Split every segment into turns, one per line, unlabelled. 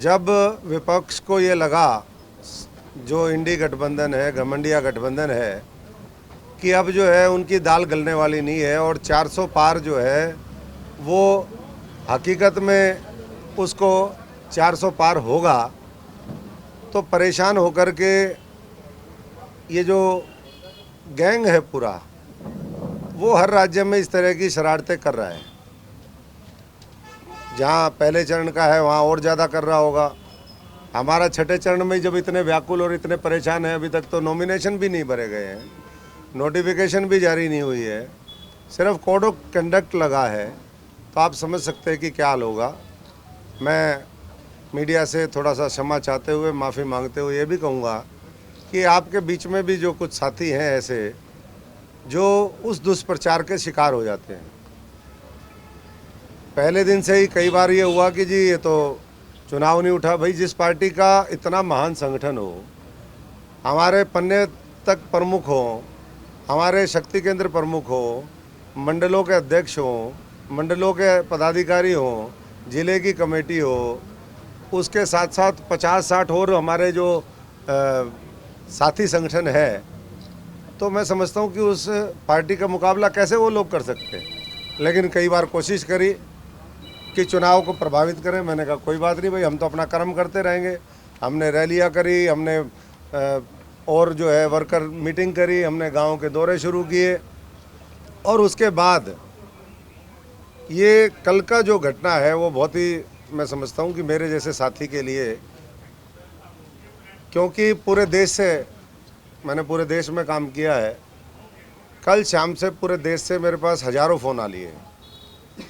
जब विपक्ष को ये लगा, जो इंडी गठबंधन है, घमंडिया गठबंधन है, कि अब जो है उनकी दाल गलने वाली नहीं है और 400 पार जो है वो हकीकत में उसको 400 पार होगा, तो परेशान होकर के ये जो गैंग है पूरा, वो हर राज्य में इस तरह की शरारतें कर रहा है। जहाँ पहले चरण का है वहाँ और ज़्यादा कर रहा होगा। हमारा छठे चरण में जब इतने व्याकुल और इतने परेशान हैं, अभी तक तो नॉमिनेशन भी नहीं भरे गए हैं, नोटिफिकेशन भी जारी नहीं हुई है, सिर्फ कोड ऑफ कंडक्ट लगा है, तो आप समझ सकते हैं कि क्या हाल होगा। मैं मीडिया से थोड़ा सा क्षमा चाहते हुए, माफ़ी मांगते हुए ये भी कहूँगा कि आपके बीच में भी जो कुछ साथी हैं ऐसे, जो उस दुष्प्रचार के शिकार हो जाते हैं। पहले दिन से ही कई बार ये हुआ कि जी ये तो चुनाव नहीं उठा। भाई, जिस पार्टी का इतना महान संगठन हो, हमारे पन्ने तक प्रमुख हो, हमारे शक्ति केंद्र प्रमुख हो, मंडलों के अध्यक्ष हो, मंडलों के पदाधिकारी हो, जिले की कमेटी हो, उसके साथ साथ 50-60 और हमारे जो साथी संगठन है, तो मैं समझता हूँ कि उस पार्टी का मुकाबला कैसे वो लोग कर सकते हैं। लेकिन कई बार कोशिश करी कि चुनाव को प्रभावित करें। मैंने कहा कोई बात नहीं भाई, हम तो अपना कर्म करते रहेंगे। हमने रैलियाँ करी, हमने और जो है वर्कर मीटिंग करी, हमने गांव के दौरे शुरू किए, और उसके बाद ये कल का जो घटना है वो बहुत ही, मैं समझता हूँ कि मेरे जैसे साथी के लिए, क्योंकि पूरे देश से मैंने पूरे देश में काम किया है, कल शाम से पूरे देश से मेरे पास हज़ारों फ़ोन आ लिए।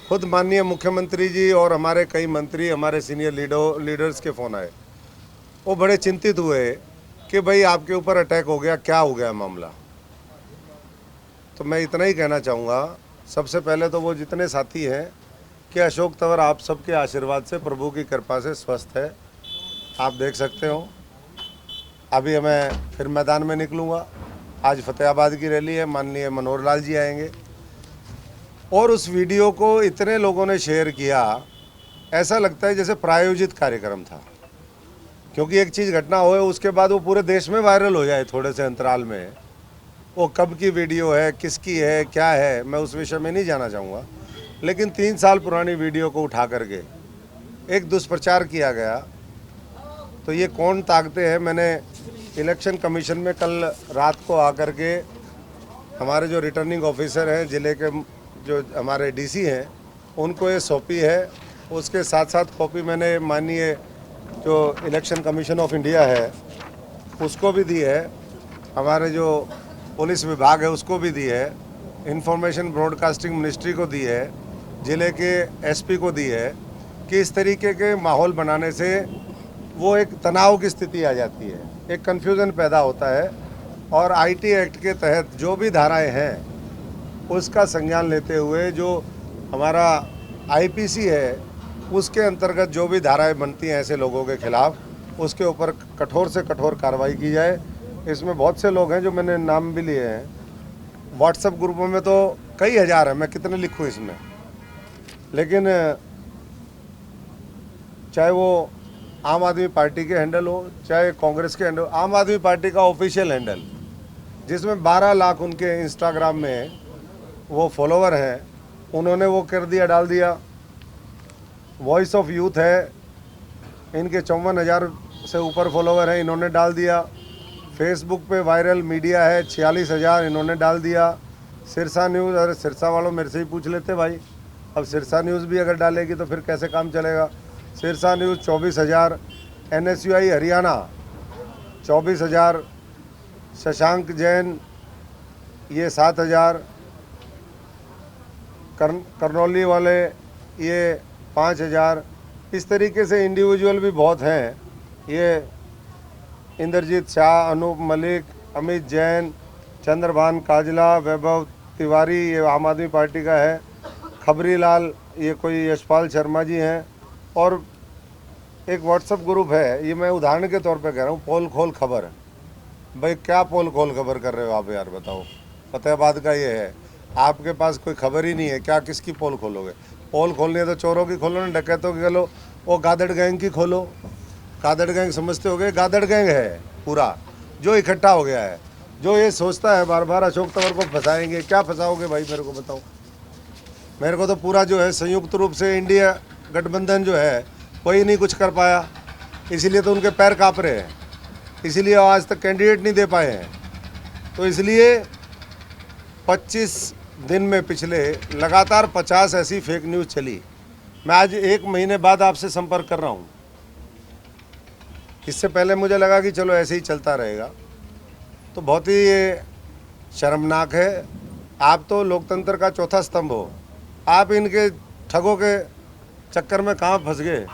खुद माननीय मुख्यमंत्री जी और हमारे कई मंत्री, हमारे सीनियर लीडर्स के फ़ोन आए। वो बड़े चिंतित हुए कि भाई आपके ऊपर अटैक हो गया, क्या हो गया मामला। तो मैं इतना ही कहना चाहूँगा, सबसे पहले तो वो जितने साथी हैं, कि अशोक तंवर आप सबके आशीर्वाद से, प्रभु की कृपा से स्वस्थ है। आप देख सकते हो, अभी मैं फिर मैदान में निकलूँगा। आज फतेहाबाद की रैली है, माननीय मनोहर लाल जी आएंगे। और उस वीडियो को इतने लोगों ने शेयर किया, ऐसा लगता है जैसे प्रायोजित कार्यक्रम था। क्योंकि एक चीज़ घटना हो, उसके बाद वो पूरे देश में वायरल हो जाए थोड़े से अंतराल में। वो कब की वीडियो है, किसकी है, क्या है, मैं उस विषय में नहीं जाना चाहूँगा। लेकिन 3 साल पुरानी वीडियो को उठा करके एक दुष्प्रचार किया गया, तो ये कौन ताकते हैं। मैंने इलेक्शन कमीशन में कल रात को आकर के हमारे जो रिटर्निंग ऑफिसर हैं, ज़िले के जो हमारे डीसी हैं, उनको ये सौंपी है। उसके साथ साथ कॉपी मैंने माननीय जो इलेक्शन कमीशन ऑफ इंडिया है उसको भी दी है, हमारे जो पुलिस विभाग है उसको भी दी है, इंफॉर्मेशन ब्रॉडकास्टिंग मिनिस्ट्री को दी है, ज़िले के एसपी को दी है, कि इस तरीके के माहौल बनाने से वो एक तनाव की स्थिति आ जाती है, एक कन्फ्यूज़न पैदा होता है। और आईटी एक्ट के तहत जो भी धाराएं हैं उसका संज्ञान लेते हुए, जो हमारा आईपीसी है उसके अंतर्गत जो भी धाराएं बनती हैं ऐसे लोगों के खिलाफ, उसके ऊपर कठोर से कठोर कार्रवाई की जाए। इसमें बहुत से लोग हैं जो मैंने नाम भी लिए हैं। व्हाट्सएप ग्रुपों में तो कई हज़ार हैं, मैं कितने लिखूं इसमें। लेकिन चाहे वो आम आदमी पार्टी के हैंडल हो, चाहे कांग्रेस के हैंडल, आम आदमी पार्टी का ऑफिशियल हैंडल, जिसमें 12 लाख उनके इंस्टाग्राम में वो फॉलोवर हैं, उन्होंने वो कर दिया, डाल दिया। वॉइस ऑफ यूथ है, इनके 54,000 से ऊपर फॉलोवर हैं, इन्होंने डाल दिया। फेसबुक पे वायरल मीडिया है 46,000, इन्होंने डाल दिया। सिरसा न्यूज़, अरे सिरसा वालों मेरे से ही पूछ लेते भाई, अब सिरसा न्यूज़ भी अगर डालेगी तो फिर कैसे काम चलेगा। सिरसा न्यूज़ 24,000, NSUI हरियाणा 24,000, शशांक जैन ये 7,000, करनौली वाले ये 5,000। इस तरीके से इंडिविजुअल भी बहुत हैं। ये इंद्रजीत शाह, अनूप मलिक, अमित जैन, चंद्रभान काजला, वैभव तिवारी ये आम आदमी पार्टी का है, खबरी लाल ये कोई यशपाल शर्मा जी हैं। और एक व्हाट्सएप ग्रुप है, ये मैं उदाहरण के तौर पे कह रहा हूँ, पोल खोल खबर। भाई क्या पोल खोल खबर कर रहे हो आप यार, बताओ। फतेहाबाद का ये है, आपके पास कोई खबर ही नहीं है, क्या किसकी पोल खोलोगे। पोल खोलनी है तो चोरों की खोलो ना, डकैतों की खोलो, वो गादड़ गैंग की खोलो। गादड़ गैंग समझते होगे, गादड़ गैंग है पूरा जो इकट्ठा हो गया है, जो ये सोचता है बार बार अशोक तंवर को फंसाएंगे। क्या फंसाओगे भाई, मेरे को बताओ। मेरे को तो पूरा जो है संयुक्त रूप से इंडिया गठबंधन जो है कोई नहीं कुछ कर पाया, इसीलिए तो उनके पैर काँप रहे हैं, इसीलिए आज तक कैंडिडेट नहीं दे पाए हैं। तो इसलिए 25 दिन में पिछले लगातार 50 ऐसी फेक न्यूज़ चली। मैं आज 1 महीने बाद आपसे संपर्क कर रहा हूँ। इससे पहले मुझे लगा कि चलो ऐसे ही चलता रहेगा, तो बहुत ही ये शर्मनाक है। आप तो लोकतंत्र का चौथा स्तंभ हो, आप इनके ठगों के चक्कर में कहाँ फंस गए।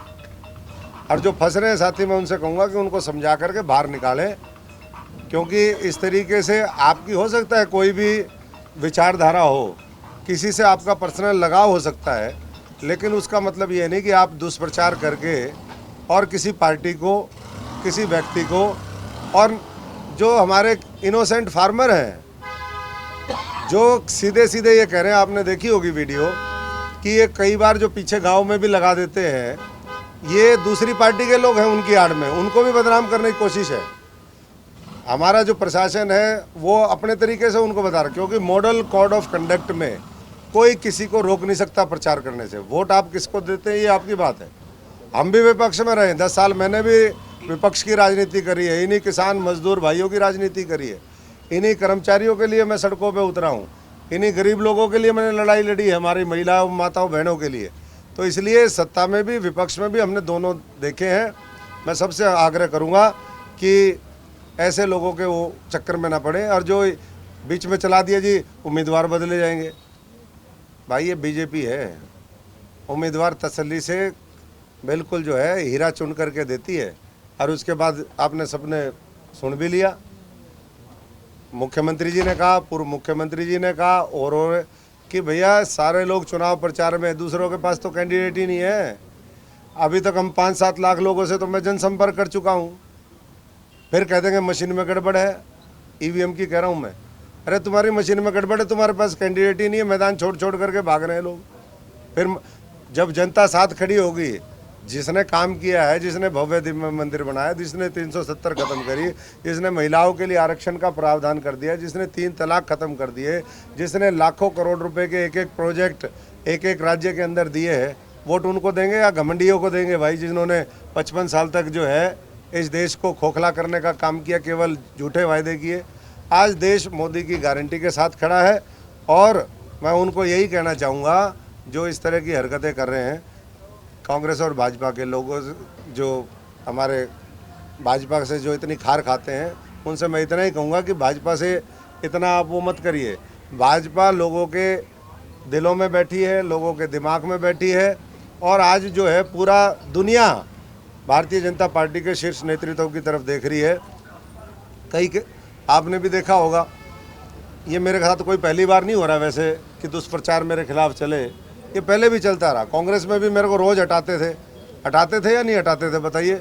और जो फंस रहे हैं साथी, मैं उनसे कहूँगा कि उनको समझा करके बाहर निकालें, क्योंकि इस तरीके से आपकी हो सकता है कोई भी विचारधारा हो, किसी से आपका पर्सनल लगाव हो सकता है, लेकिन उसका मतलब ये नहीं कि आप दुष्प्रचार करके और किसी पार्टी को, किसी व्यक्ति को, और जो हमारे इनोसेंट फार्मर हैं जो सीधे सीधे ये कह रहे हैं, आपने देखी होगी वीडियो कि ये कई बार जो पीछे गांव में भी लगा देते हैं, ये दूसरी पार्टी के लोग हैं उनकी आड़ में, उनको भी बदनाम करने की कोशिश है। हमारा जो प्रशासन है वो अपने तरीके से उनको बता रहा है, क्योंकि मॉडल कोड ऑफ कंडक्ट में कोई किसी को रोक नहीं सकता प्रचार करने से। वोट आप किसको देते हैं ये आपकी बात है। हम भी विपक्ष में रहे 10 साल, मैंने भी विपक्ष की राजनीति करी है, इन्हीं किसान मजदूर भाइयों की राजनीति करी है, इन्हीं कर्मचारियों के लिए मैं सड़कों पे उतरा हूँ, इन्हीं गरीब लोगों के लिए मैंने लड़ाई लड़ी है, हमारी महिलाओं, माताओं, बहनों के लिए। तो इसलिए सत्ता में भी विपक्ष में भी हमने दोनों देखे हैं। मैं सबसे आग्रह करूँगा कि ऐसे लोगों के वो चक्कर में ना पड़े। और जो बीच में चला दिया जी उम्मीदवार बदले जाएंगे, भाई ये बीजेपी है, उम्मीदवार तसल्ली से बिल्कुल जो है हीरा चुन करके देती है। और उसके बाद आपने सबने सुन भी लिया, मुख्यमंत्री जी ने कहा, पूर्व मुख्यमंत्री जी ने कहा और कि भैया सारे लोग चुनाव प्रचार में, दूसरों के पास तो कैंडिडेट ही नहीं है। अभी तक हम 5-7 लाख लोगों से तो मैं जनसंपर्क कर चुका हूँ। फिर कह देंगे मशीन में गड़बड़ है, ईवीएम की कह रहा हूँ मैं। अरे तुम्हारी मशीन में गड़बड़ है, तुम्हारे पास कैंडिडेट ही नहीं है, मैदान छोड़ छोड़ करके भाग रहे हैं लोग। फिर जब जनता साथ खड़ी होगी, जिसने काम किया है, जिसने भव्य दिव्य मंदिर बनाया, जिसने 370 खत्म करी, जिसने महिलाओं के लिए आरक्षण का प्रावधान कर दिया, जिसने 3 तलाक खत्म कर दिए, जिसने लाखों करोड़ रुपए के एक एक प्रोजेक्ट एक एक राज्य के अंदर दिए हैं, वोट उनको देंगे या घमंडियों को देंगे भाई, जिन्होंने 55 साल तक जो है इस देश को खोखला करने का काम किया, केवल झूठे वायदे किए। आज देश मोदी की गारंटी के साथ खड़ा है। और मैं उनको यही कहना चाहूँगा जो इस तरह की हरकतें कर रहे हैं, कांग्रेस और भाजपा के लोगों, जो हमारे भाजपा से जो इतनी खार खाते हैं, उनसे मैं इतना ही कहूँगा कि भाजपा से इतना आप वो मत करिए। भाजपा लोगों के दिलों में बैठी है, लोगों के दिमाग में बैठी है, और आज जो है पूरा दुनिया भारतीय जनता पार्टी के शीर्ष नेतृत्व की तरफ देख रही है। आपने भी देखा होगा, ये मेरे साथ कोई पहली बार नहीं हो रहा वैसे कि दुष्प्रचार मेरे खिलाफ चले, ये पहले भी चलता रहा। कांग्रेस में भी मेरे को रोज़ हटाते थे या नहीं हटाते थे बताइए।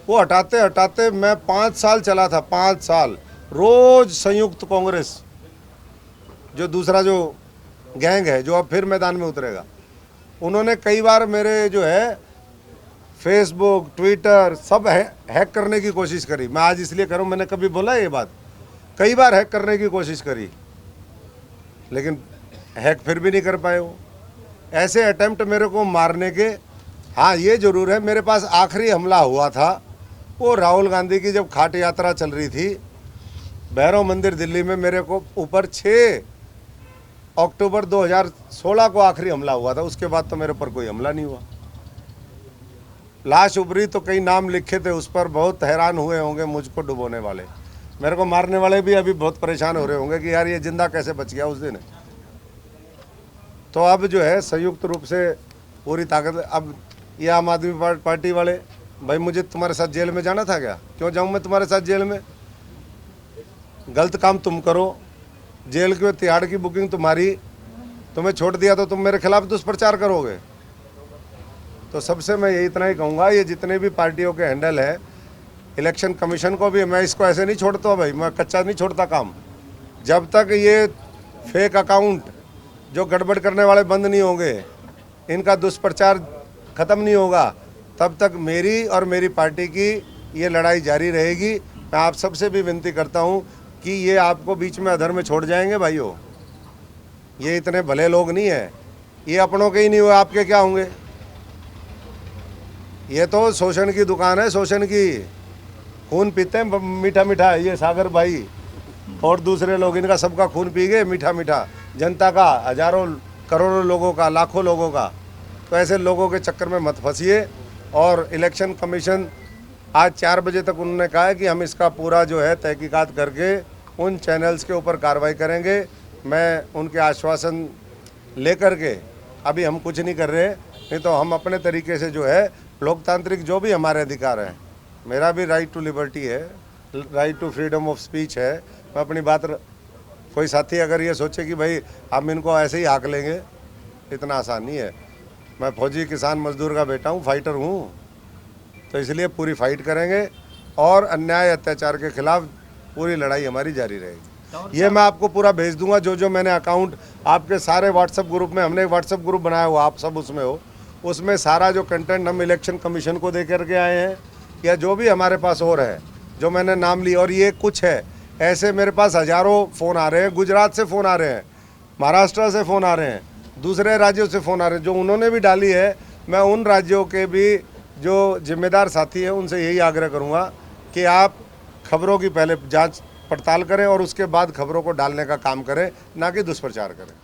वो हटाते हटाते मैं 5 साल चला था, 5 साल रोज़ संयुक्त कांग्रेस, जो दूसरा जो गैंग है जो अब फिर मैदान में उतरेगा, उन्होंने कई बार मेरे जो है फेसबुक, ट्विटर सब हैक करने की कोशिश करी। मैं आज इसलिए करूँ, मैंने कभी बोला ये बात, कई बार हैक करने की कोशिश करी, लेकिन हैक फिर भी नहीं कर पाए। वो ऐसे अटेम्प्ट मेरे को मारने के। हाँ ये ज़रूर है, मेरे पास आखिरी हमला हुआ था वो राहुल गांधी की जब खाट यात्रा चल रही थी भैरव मंदिर दिल्ली में, मेरे को ऊपर 6 अक्टूबर 2016 को आखिरी हमला हुआ था। उसके बाद तो मेरे पर कोई हमला नहीं हुआ। लाश उभरी तो कई नाम लिखे थे उस पर, बहुत हैरान हुए होंगे मुझको डुबोने वाले, मेरे को मारने वाले भी अभी बहुत परेशान हो रहे होंगे कि यार ये जिंदा कैसे बच गया उस दिन। तो अब जो है संयुक्त रूप से पूरी ताकत। अब ये आम आदमी पार्टी वाले, भाई मुझे तुम्हारे साथ जेल में जाना था क्या? क्यों जाऊं मैं तुम्हारे साथ जेल में? गलत काम तुम करो, जेल के तिहाड़ की बुकिंग तुम्हारी, तुम्हें छोड़ दिया तो तुम मेरे खिलाफ दुष्प्रचार करोगे। तो सबसे मैं ये इतना ही कहूँगा, ये जितने भी पार्टियों के हैंडल है, इलेक्शन कमीशन को भी, मैं इसको ऐसे नहीं छोड़ता भाई, मैं कच्चा नहीं छोड़ता काम। जब तक ये फेक अकाउंट जो गड़बड़ करने वाले बंद नहीं होंगे, इनका दुष्प्रचार ख़त्म नहीं होगा, तब तक मेरी और मेरी पार्टी की ये लड़ाई जारी रहेगी। मैं आप सबसे भी विनती करता हूँ कि ये आपको बीच में अधर में छोड़ जाएंगे भाइयों। ये इतने भले लोग नहीं है, ये अपनों के ही नहीं हुए, आपके क्या होंगे। ये तो शोषण की दुकान है, शोषण की। खून पीते हैं मीठा मीठा, ये सागर भाई और दूसरे लोग, इनका सबका खून पी गए मीठा मीठा, जनता का, हजारों करोड़ों लोगों का, लाखों लोगों का। तो ऐसे लोगों के चक्कर में मत फंसिए। और इलेक्शन कमीशन आज 4 बजे तक उन्होंने कहा है कि हम इसका पूरा जो है तहकीकात करके उन चैनल्स के ऊपर कार्रवाई करेंगे। मैं उनके आश्वासन लेकर के अभी हम कुछ नहीं कर रहे, नहीं तो हम अपने तरीके से जो है लोकतांत्रिक जो भी हमारे अधिकार हैं, मेरा भी राइट टू लिबर्टी है, right to freedom of speech है, मैं अपनी बात कोई साथी अगर ये सोचे कि भाई हम इनको ऐसे ही हाँक लेंगे, इतना आसान नहीं है। मैं फौजी किसान मजदूर का बेटा हूँ, फाइटर हूँ, तो इसलिए पूरी फाइट करेंगे और अन्याय अत्याचार के खिलाफ पूरी लड़ाई हमारी जारी रहेगी। ये मैं आपको पूरा भेज दूंगा, जो मैंने अकाउंट आपके सारे व्हाट्सएप ग्रुप में, हमने एक व्हाट्सएप ग्रुप बनाया हुआ, आप सब उसमें हो, उसमें सारा जो कंटेंट हम इलेक्शन कमीशन को दे करके आए हैं या जो भी हमारे पास और है, जो मैंने नाम ली, और ये कुछ है ऐसे मेरे पास हज़ारों फ़ोन आ रहे हैं, गुजरात से फ़ोन आ रहे हैं, महाराष्ट्र से फ़ोन आ रहे हैं, दूसरे राज्यों से फ़ोन आ रहे हैं, जो उन्होंने भी डाली है। मैं उन राज्यों के भी जो जिम्मेदार साथी हैं उनसे यही आग्रह करूंगा कि आप खबरों की पहले जांच पड़ताल करें और उसके बाद खबरों को डालने का काम करें, ना कि दुष्प्रचार करें।